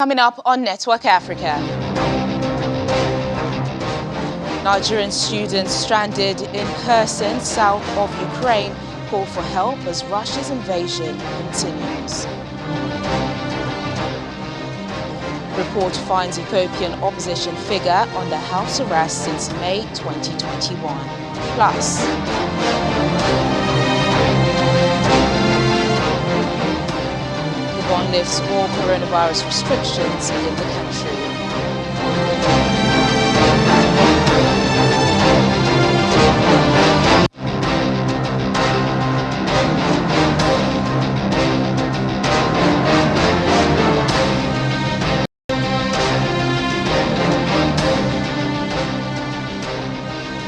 Coming up on Network Africa. Nigerian students stranded in Kherson, south of Ukraine, call for help as Russia's invasion continues. Report finds Ethiopian opposition figure under house arrest since May 2021. Plus, Gabon lifts all coronavirus restrictions in the country.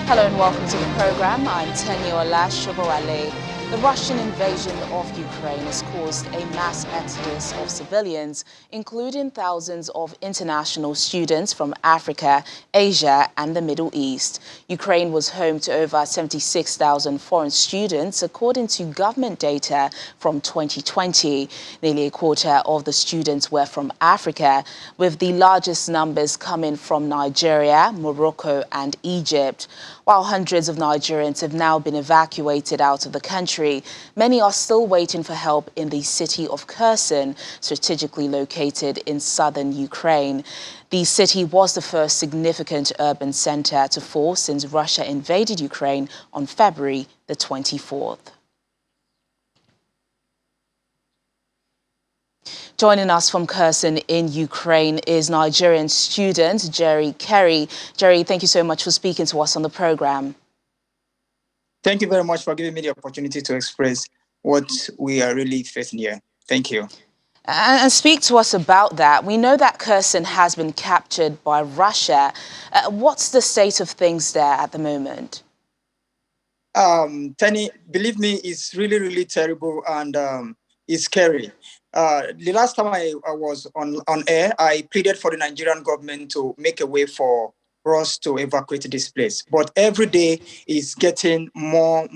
Hello and welcome to the program. I'm Teniola Shobowale. The Russian invasion of Ukraine has caused a mass exodus of civilians, including thousands of international students from Africa, Asia and the Middle East. Ukraine was home to over 76,000 foreign students, according to government data from 2020. Nearly a quarter of the students were from Africa, with the largest numbers coming from Nigeria, Morocco and Egypt. While hundreds of Nigerians have now been evacuated out of the country, many are still waiting for help in the city of Kherson, strategically located in southern Ukraine. The city was the first significant urban center to fall since Russia invaded Ukraine on February the 24th. Joining us from Kherson in Ukraine is Nigerian student Jerry Kerry. Jerry, thank you so much for speaking to us on the program. Thank you very much for giving me the opportunity to express what we are really facing here. Thank you. And speak to us about that. We know that Kherson has been captured by Russia. What's the state of things there at the moment? Tenny, believe me, it's really, really terrible and it's scary. The last time I was on air, I pleaded for the Nigerian government to make a way for us to evacuate this place. But every day is getting more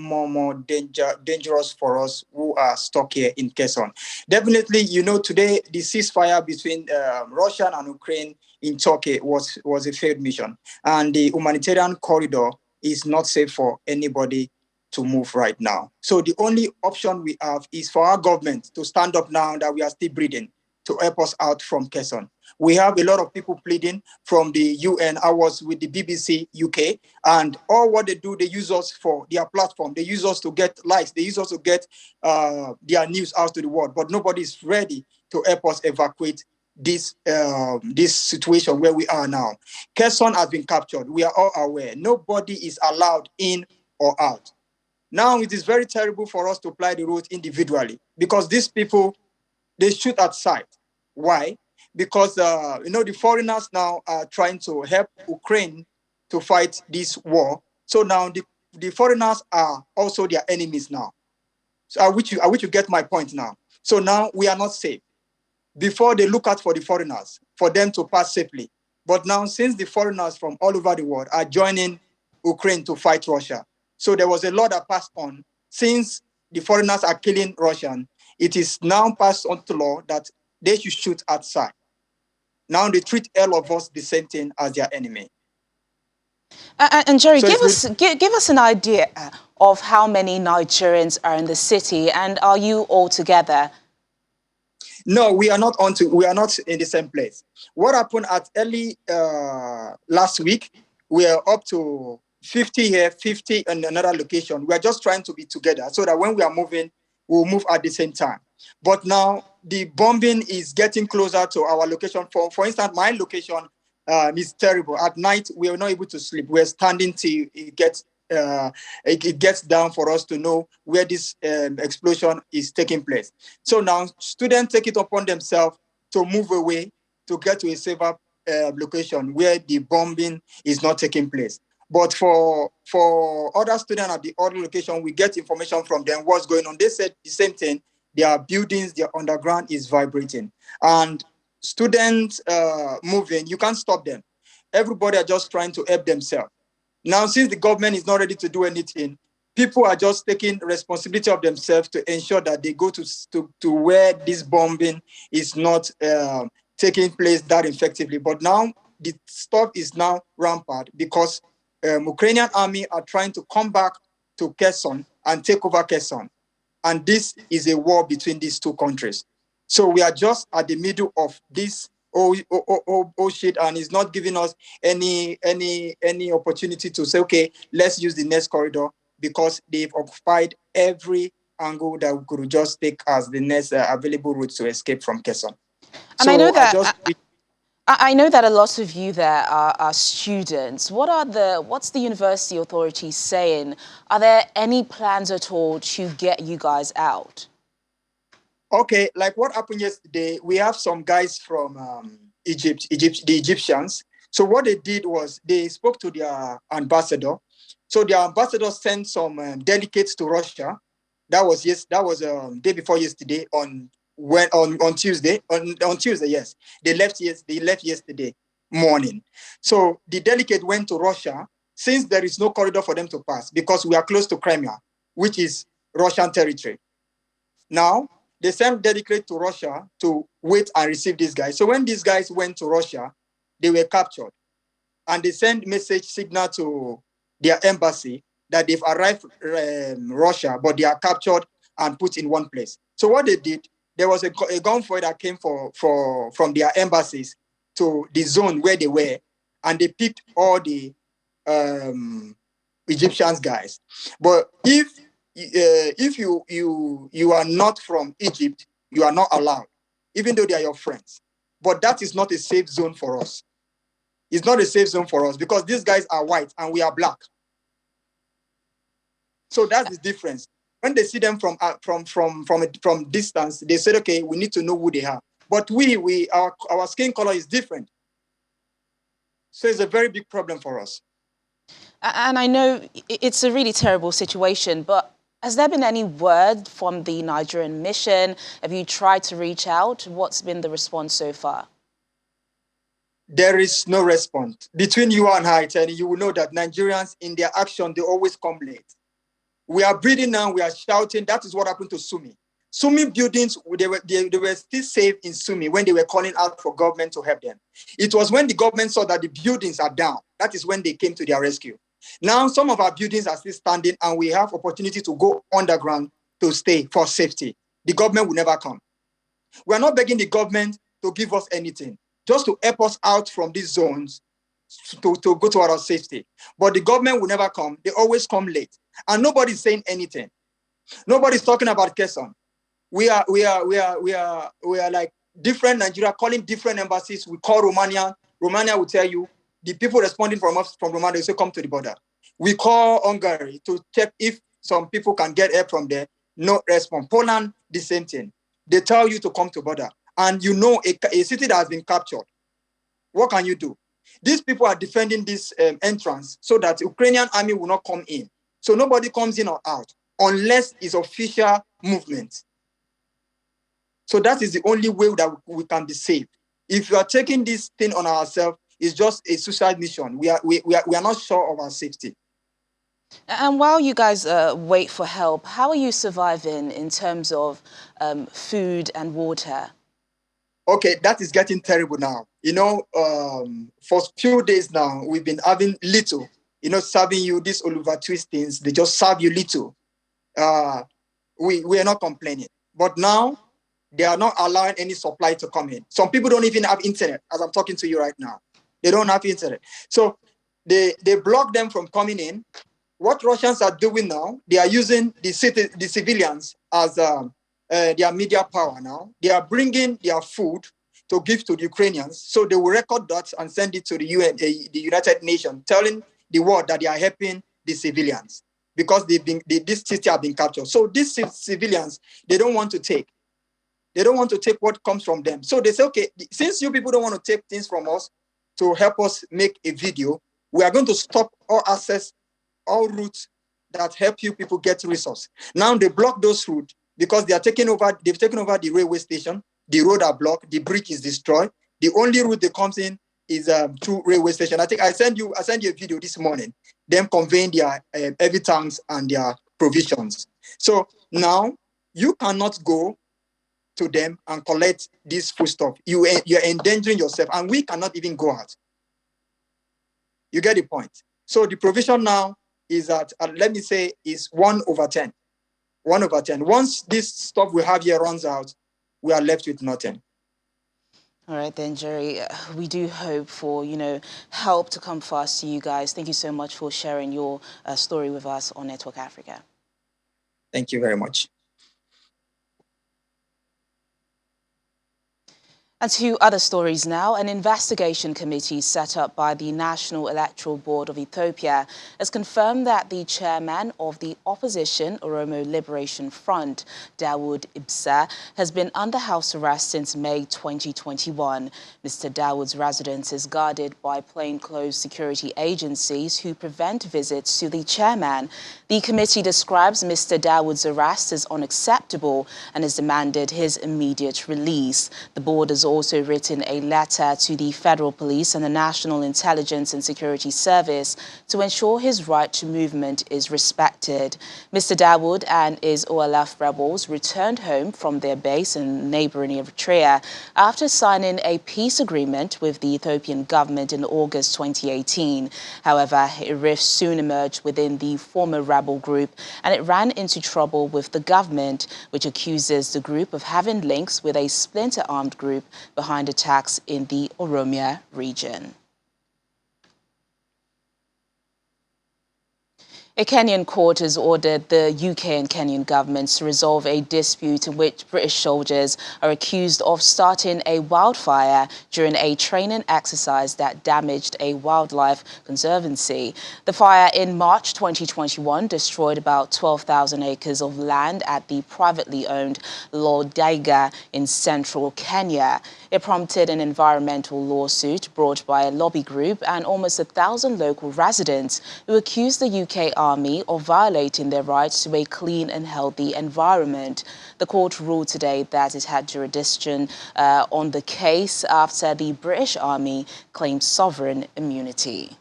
dangerous for us who are stuck here in Kherson. Definitely, you know, today the ceasefire between Russia and Ukraine in Turkey was a failed mission. And the humanitarian corridor is not safe for anybody to move right now. So the only option we have is for our government to stand up now that we are still breathing to help us out from Kherson. We have a lot of people pleading from the UN. I was with the BBC UK, and all what they do, they use us for their platform. They use us to get likes. They use us to get their news out to the world. But nobody is ready to help us evacuate this situation where we are now. Kherson has been captured. We are all aware. Nobody is allowed in or out. Now it is very terrible for us to apply the rules individually because these people, they shoot at sight. Why? Because, you know, the foreigners now are trying to help Ukraine to fight this war. So now the foreigners are also their enemies now. So I wish you get my point now. So now we are not safe. Before they look out for the foreigners, for them to pass safely. But now since the foreigners from all over the world are joining Ukraine to fight Russia, so there was a law that passed on. Since the foreigners are killing Russians, it is now passed on to law that they should shoot at sight. Now they treat all of us the same thing as their enemy. And Jerry, so give us an idea of how many Nigerians are in the city, and are you all together? No, we are not in the same place. What happened at early last week? We are up to 50 here, 50 in another location. We are just trying to be together so that when we are moving, we'll move at the same time. But now the bombing is getting closer to our location. For instance, my location is terrible. At night, we are not able to sleep. We're standing till it gets down for us to know where this explosion is taking place. So now students take it upon themselves to move away to get to a safer location where the bombing is not taking place. But for other students at the other location, we get information from them what's going on. They said the same thing. Their buildings, their underground is vibrating. And students moving, you can't stop them. Everybody are just trying to help themselves. Now, since the government is not ready to do anything, people are just taking responsibility of themselves to ensure that they go to where this bombing is not taking place that effectively. But now the stuff is now rampant because Ukrainian army are trying to come back to Kherson and take over Kherson. And this is a war between these two countries. So we are just at the middle of this shit, and it's not giving us any opportunity to say, okay, let's use the next corridor, because they've occupied every angle that we could just take as the next available route to escape from Kherson. And I know that I know that a lot of you there are students. What's the university authorities saying? Are there any plans at all to get you guys out? Okay, like what happened yesterday, we have some guys from Egypt, the Egyptians. So what they did was they spoke to their ambassador. So their ambassador sent some delegates to Russia. That was day before yesterday on Tuesday. On Tuesday, yes. They left yesterday morning. So the delegate went to Russia, since there is no corridor for them to pass because we are close to Crimea, which is Russian territory. Now they sent delegate to Russia to wait and receive these guys. So when these guys went to Russia, they were captured, and they sent message signal to their embassy that they've arrived Russia, but they are captured and put in one place. So what they did, there was a gunfire that came from their embassies to the zone where they were, and they picked all the Egyptians guys. But if you are not from Egypt, you are not allowed, even though they are your friends. But that is not a safe zone for us. It's not a safe zone for us because these guys are white and we are black. So that's the difference. When they see them from distance, they said, okay, we need to know who they are. But our skin color is different. So it's a very big problem for us. And I know it's a really terrible situation, but has there been any word from the Nigerian mission? Have you tried to reach out? What's been the response so far? There is no response. Between you and I, Tony, you will know that Nigerians, in their action, they always come late. We are breathing now, we are shouting. That is what happened to Sumi. Sumi buildings, they were still safe in Sumi when they were calling out for government to help them. It was when the government saw that the buildings are down, that is when they came to their rescue. Now, some of our buildings are still standing and we have opportunity to go underground to stay for safety. The government will never come. We are not begging the government to give us anything, just to help us out from these zones to go to our safety. But the government will never come. They always come late. And nobody's saying anything. Nobody's talking about Kherson. We are like different Nigeria calling different embassies. We call Romania. Romania will tell you the people responding from us from Romania, they say come to the border. We call Hungary to check if some people can get help from there. No response. Poland, the same thing. They tell you to come to border. And you know a city that has been captured. What can you do? These people are defending this entrance so that Ukrainian army will not come in. So nobody comes in or out unless it's official movement. So that is the only way that we can be safe. If you are taking this thing on ourselves, it's just a suicide mission. We are not sure of our safety. And while you guys wait for help, how are you surviving in terms of food and water? Okay, that is getting terrible now. You know, for a few days now, we've been having little, serving you these Oliver Twist things. They just serve you little. We are not complaining. But now, they are not allowing any supply to come in. Some people don't even have internet, as I'm talking to you right now. They don't have internet. So they block them from coming in. What Russians are doing now, they are using the civilians as their media power now. They are bringing their food to give to the Ukrainians. So they will record that and send it to the UN, the United Nations, telling the world that they are helping the civilians because this city have been captured. So these civilians, they don't want to take. They don't want to take what comes from them. So they say, okay, since you people don't want to take things from us to help us make a video, we are going to stop all access, all routes that help you people get resources. Now they block those routes because they've taken over the railway station. The road are blocked, the bridge is destroyed. The only route that comes in is through railway station. I think I sent you a video this morning, them conveying their heavy tanks and their provisions. So now you cannot go to them and collect this foodstuff, you're endangering yourself, and we cannot even go out. You get the point? So the provision now is that, let me say, is 1/10. 1/10. Once this stuff we have here runs out, we are left with nothing. All right then, Jerry, we do hope for, help to come fast to you guys. Thank you so much for sharing your story with us on Network Africa. Thank you very much. And to other stories now, an investigation committee set up by the National Electoral Board of Ethiopia has confirmed that the chairman of the opposition Oromo Liberation Front, Dawood Ibsa, has been under house arrest since May 2021. Mr. Dawood's residence is guarded by plainclothes security agencies who prevent visits to the chairman. The committee describes Mr. Dawood's arrest as unacceptable and has demanded his immediate release. The board has also written a letter to the Federal Police and the National Intelligence and Security Service to ensure his right to movement is respected. Mr. Dawood and his OLF rebels returned home from their base in neighboring Eritrea after signing a peace agreement with the Ethiopian government in August 2018. However, a rift soon emerged within the former rebel group and it ran into trouble with the government, which accuses the group of having links with a splinter-armed group behind attacks in the Oromia region. A Kenyan court has ordered the UK and Kenyan governments to resolve a dispute in which British soldiers are accused of starting a wildfire during a training exercise that damaged a wildlife conservancy. The fire in March 2021 destroyed about 12,000 acres of land at the privately owned Lodaiga in central Kenya. It prompted an environmental lawsuit brought by a lobby group and almost 1,000 local residents who accused the UK Army of violating their rights to a clean and healthy environment. The court ruled today that it had jurisdiction on the case after the British Army claimed sovereign immunity.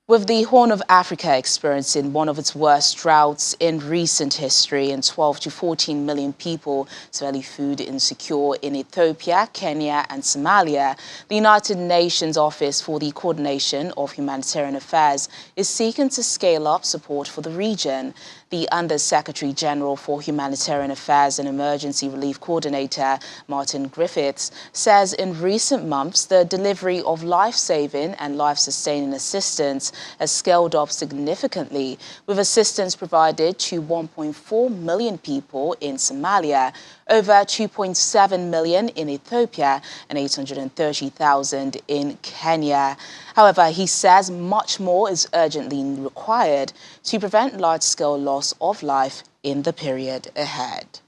With the Horn of Africa experiencing one of its worst droughts in recent history and 12 to 14 million people severely food insecure in Ethiopia, Kenya and Somalia, the United Nations Office for the Coordination of Humanitarian Affairs is seeking to scale up support for the region. The Under-Secretary General for Humanitarian Affairs and Emergency Relief Coordinator, Martin Griffiths, says in recent months the delivery of life-saving and life-sustaining assistance has scaled up significantly, with assistance provided to 1.4 million people in Somalia, over 2.7 million in Ethiopia and 830,000 in Kenya. However, he says much more is urgently required to prevent large-scale loss of life in the period ahead.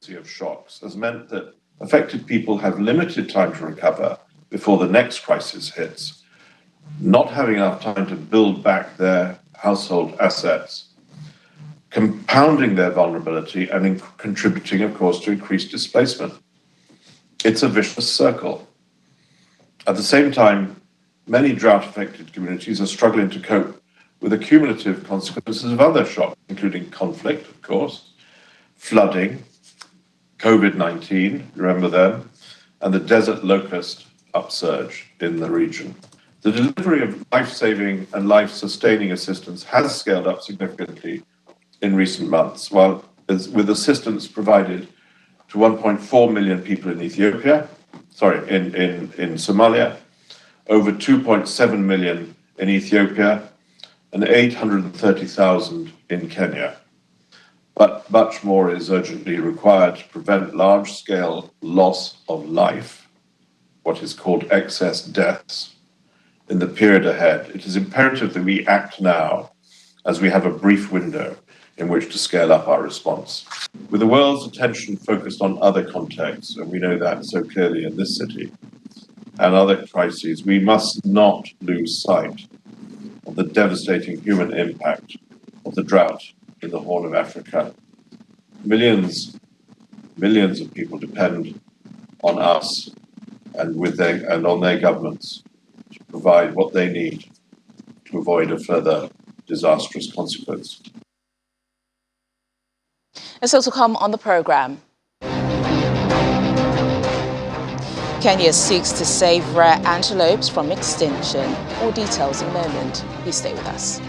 Of shocks has meant that affected people have limited time to recover before the next crisis hits, not having enough time to build back their household assets, compounding their vulnerability and contributing, of course, to increased displacement. It's a vicious circle. At the same time, many drought-affected communities are struggling to cope with the cumulative consequences of other shocks, including conflict, of course, flooding, COVID-19, remember them, and the desert locust upsurge in the region. The delivery of life-saving and life-sustaining assistance has scaled up significantly in recent months, while with assistance provided to 1.4 million people in in Somalia, over 2.7 million in Ethiopia, and 830,000 in Kenya. But much more is urgently required to prevent large-scale loss of life, what is called excess deaths, in the period ahead. It is imperative that we act now, as we have a brief window in which to scale up our response. With the world's attention focused on other contexts, and we know that so clearly in this city, and other crises, we must not lose sight of the devastating human impact of the drought in the Horn of Africa. Millions of people depend on us and on their governments to provide what they need to avoid a further disastrous consequence. And so to come on the program, Kenya seeks to save rare antelopes from extinction. More details in a moment. Please stay with us.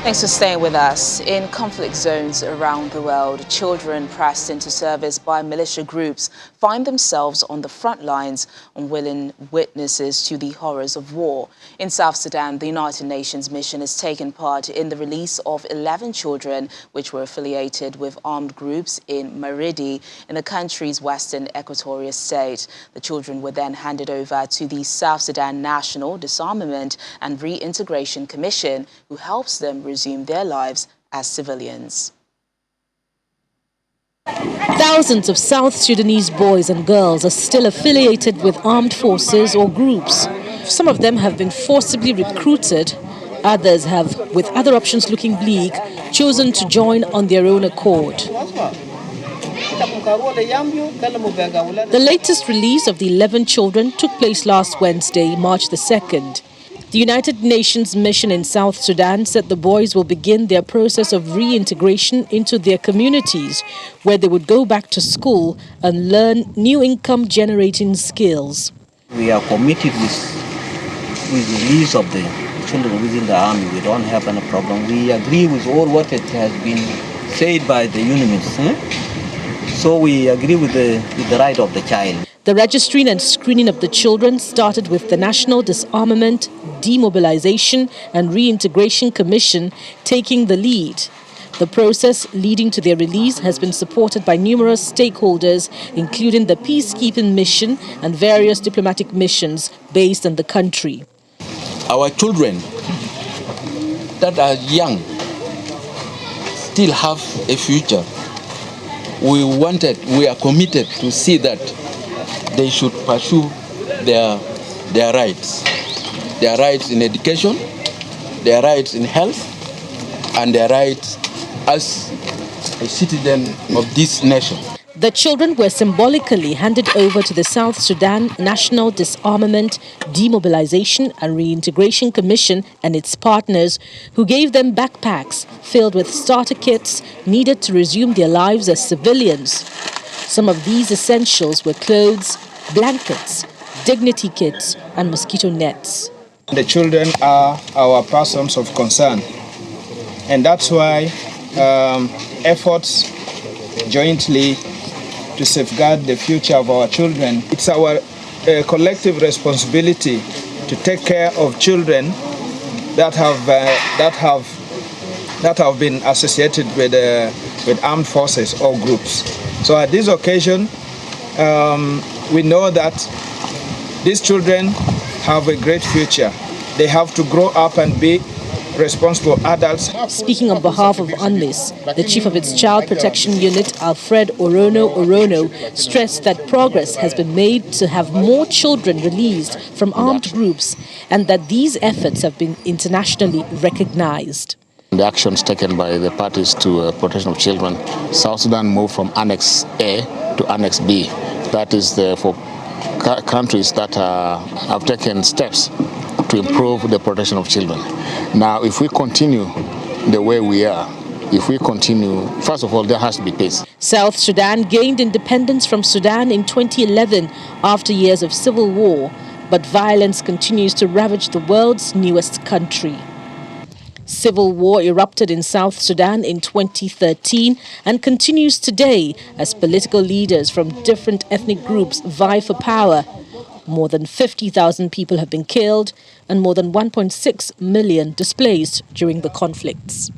Thanks for staying with us. In conflict zones around the world, children pressed into service by militia groups find themselves on the front lines, unwilling witnesses to the horrors of war. In South Sudan, the United Nations mission has taken part in the release of 11 children which were affiliated with armed groups in Maridi, in the country's western equatorial state. The children were then handed over to the South Sudan National Disarmament and Reintegration Commission, who helps them resume their lives as civilians. Thousands of South Sudanese boys and girls are still affiliated with armed forces or groups. Some of them have been forcibly recruited. Others have, with other options looking bleak, chosen to join on their own accord. The latest release of the 11 children took place last Wednesday, March the 2nd. The United Nations mission in South Sudan said the boys will begin their process of reintegration into their communities, where they would go back to school and learn new income-generating skills. We are committed with release of the children within the army. We don't have any problem. We agree with all what it has been said by the UNIMIS. So we agree with the right of the child. The registering and screening of the children started with the National Disarmament, Demobilization and Reintegration Commission taking the lead. The process leading to their release has been supported by numerous stakeholders, including the peacekeeping mission and various diplomatic missions based in the country. Our children that are young still have a future. We are committed to see that they should pursue their rights in education, their rights in health, and their rights as a citizen of this nation. The children were symbolically handed over to the South Sudan National Disarmament, Demobilization and Reintegration Commission and its partners, who gave them backpacks filled with starter kits needed to resume their lives as civilians. Some of these essentials were clothes, blankets, dignity kits and mosquito nets. The children are our persons of concern, and that's why efforts jointly to safeguard the future of our children. It's our collective responsibility to take care of children that have been associated with armed forces or groups. So at this occasion, we know that these children have a great future. They have to grow up and be responsible adults. Speaking on behalf of UNMISS, the chief of its Child Protection Unit, Alfred Orono, stressed that progress has been made to have more children released from armed groups and that these efforts have been internationally recognized. The actions taken by the parties to protection of children, South Sudan moved from Annex A to Annex B. That is for countries that have taken steps to improve the protection of children. Now, if we continue the way we are, first of all, there has to be peace. South Sudan gained independence from Sudan in 2011 after years of civil war, but violence continues to ravage the world's newest country. Civil war erupted in South Sudan in 2013 and continues today as political leaders from different ethnic groups vie for power. More than 50,000 people have been killed and more than 1.6 million displaced during the conflicts.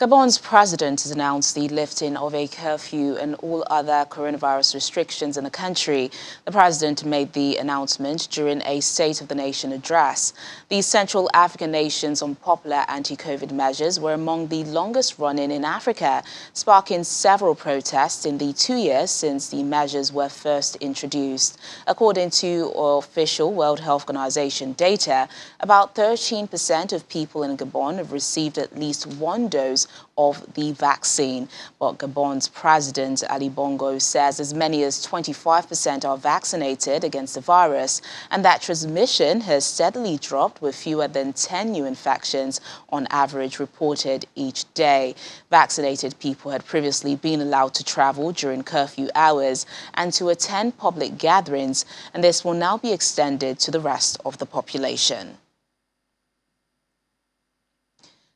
Gabon's president has announced the lifting of a curfew and all other coronavirus restrictions in the country. The president made the announcement during a State of the Nation address. The Central African nation's unpopular anti-COVID measures were among the longest running in Africa, sparking several protests in the 2 years since the measures were first introduced. According to official World Health Organization data, about 13% of people in Gabon have received at least one dose of the vaccine. But Gabon's President Ali Bongo says as many as 25% are vaccinated against the virus, and that transmission has steadily dropped with fewer than 10 new infections on average reported each day. Vaccinated people had previously been allowed to travel during curfew hours and to attend public gatherings, and this will now be extended to the rest of the population.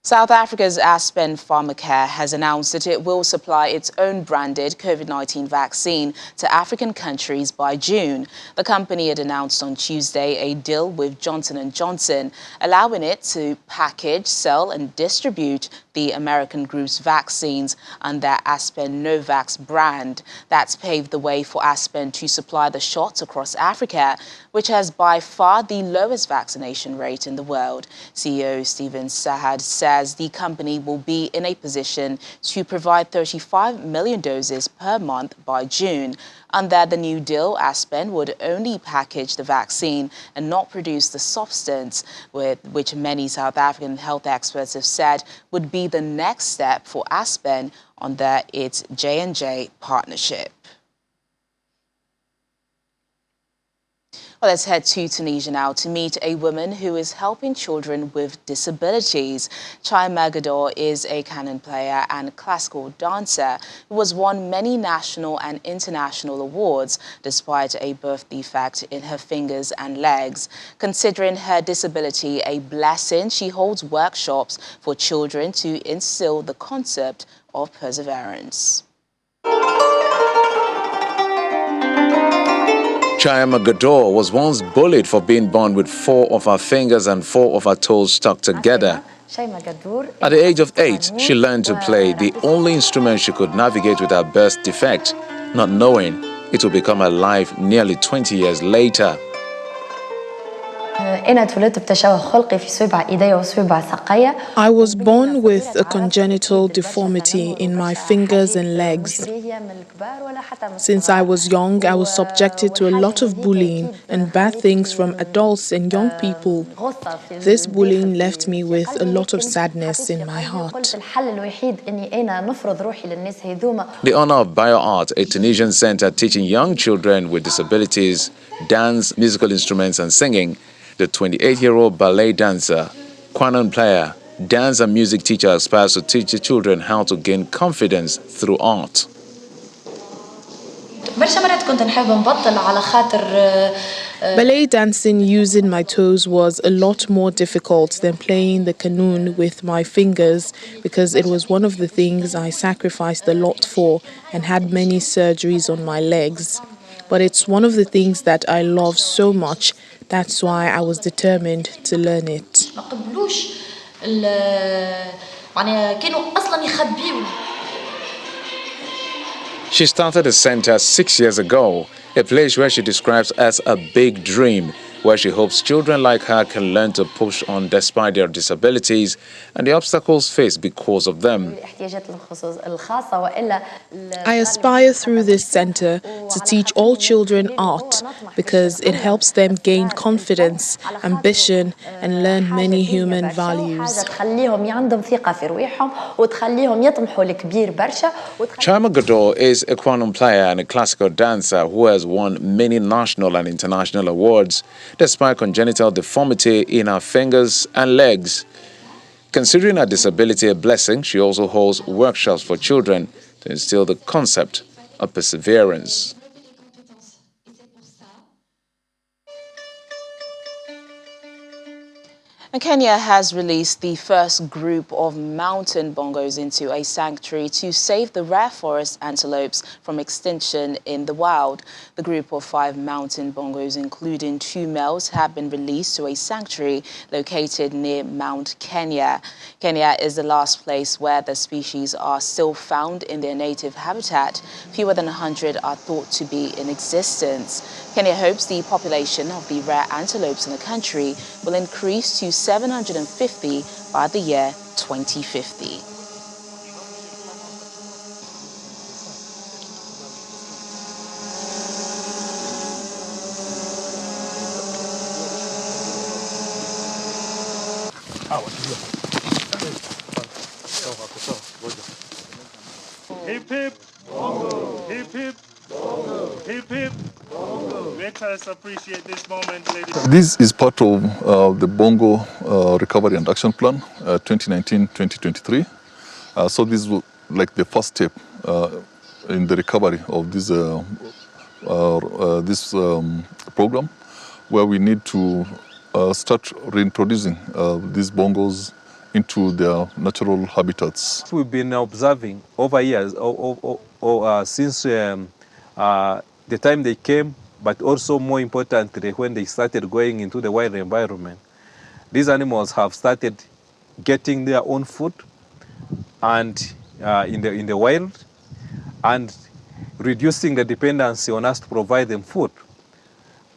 South Africa's Aspen Pharmacare has announced that it will supply its own branded COVID-19 vaccine to African countries by June. The company had announced on Tuesday a deal with Johnson & Johnson, allowing it to package, sell and distribute the American group's vaccines under Aspen Novax brand. That's paved the way for Aspen to supply the shots across Africa, which has by far the lowest vaccination rate in the world. CEO Stephen Sahad says the company will be in a position to provide 35 million doses per month by June. Under the new deal, Aspen would only package the vaccine and not produce the substance, which many South African health experts have said would be the next step for Aspen under its J&J partnership. Well, let's head to Tunisia now to meet a woman who is helping children with disabilities. Chai Magador is a canon player and classical dancer who has won many national and international awards despite a birth defect in her fingers and legs. Considering her disability a blessing, she holds workshops for children to instill the concept of perseverance. Chayama Gador was once bullied for being born with 4 of her fingers and 4 of her toes stuck together. At the age of 8, she learned to play the only instrument she could navigate with her birth defect, not knowing it would become her life nearly 20 years later. I was born with a congenital deformity in my fingers and legs. Since I was young, I was subjected to a lot of bullying and bad things from adults and young people. This bullying left me with a lot of sadness in my heart. The honor of BioArt, a Tunisian center teaching young children with disabilities, dance, musical instruments and singing, the 28-year-old ballet dancer, Kwanon player, dance and music teacher aspires to teach the children how to gain confidence through art. Ballet dancing using my toes was a lot more difficult than playing the qanun with my fingers because it was one of the things I sacrificed a lot for and had many surgeries on my legs. But it's one of the things that I love so much. That's why I was determined to learn it. She started a center 6 years ago, a place where she describes as a big dream, where she hopes children like her can learn to push on despite their disabilities and the obstacles faced because of them. I aspire through this center to teach all children art because it helps them gain confidence, ambition, and learn many human values. Chayama Gador is a Kwanon player and a classical dancer who has won many national and international awards despite congenital deformity in her fingers and legs. Considering her disability a blessing, she also holds workshops for children to instill the concept of perseverance. Kenya has released the first group of mountain bongos into a sanctuary to save the rare forest antelopes from extinction in the wild. The group of 5 mountain bongos, including 2 males, have been released to a sanctuary located near Mount Kenya. Kenya is the last place where the species are still found in their native habitat. Fewer than 100 are thought to be in existence. Kenya hopes the population of the rare antelopes in the country will increase to 750 by the year 2050. Hip hip, bongo. Hip hip, bongo. Hip hip, bongo. Let us appreciate this moment, ladies. This is part of the Bongo Recovery and Action Plan 2019-2023. So this was like the first step in the recovery of this program, where we need to start reintroducing these bongos into their natural habitats. We've been observing over years, since the time they came, but also more importantly, when they started going into the wild environment, these animals have started getting their own food and in the wild, and reducing the dependency on us to provide them food.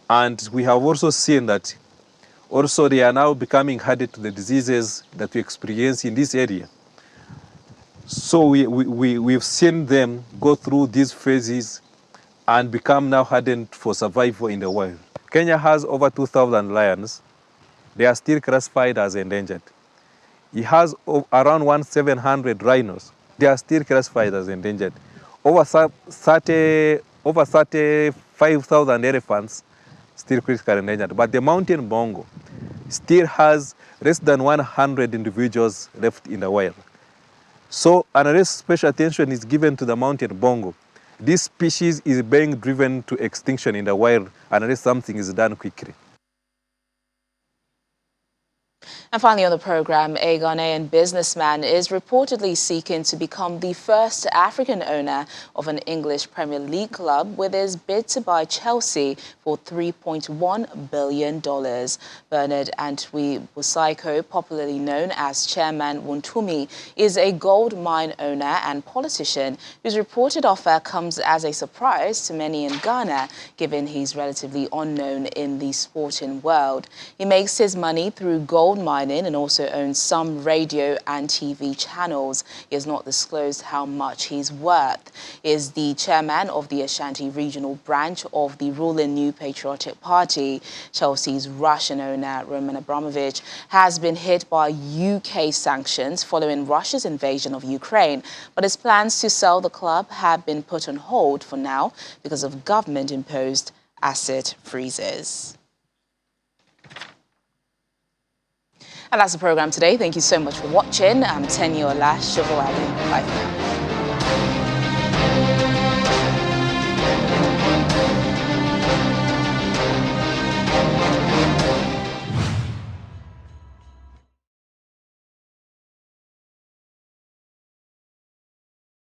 And we have also seen that also they are now becoming hardened to the diseases that we experience in this area. So we've seen them go through these phases and become now hardened for survival in the wild. Kenya has over 2,000 lions. They are still classified as endangered. It has around 1,700 rhinos. They are still classified as endangered. Over 35,000 elephants still critically endangered. But the mountain bongo still has less than 100 individuals left in the wild. So unless special attention is given to the mountain bongo, this species is being driven to extinction in the wild unless something is done quickly. And finally on the program, a Ghanaian businessman is reportedly seeking to become the first African owner of an English Premier League club with his bid to buy Chelsea for $3.1 billion. Bernard Antwi Busaiko, popularly known as Chairman Wontumi, is a gold mine owner and politician whose reported offer comes as a surprise to many in Ghana, given he's relatively unknown in the sporting world. He makes his money through gold mining and also owns some radio and TV channels. He has not disclosed how much he's worth. He is the chairman of the Ashanti regional branch of the ruling New Patriotic Party. Chelsea's Russian owner, Roman Abramovich, has been hit by UK sanctions following Russia's invasion of Ukraine, but his plans to sell the club have been put on hold for now because of government-imposed asset freezes. And that's the program today. Thank you so much for watching. I'm Tenyo Olash. Bye for now.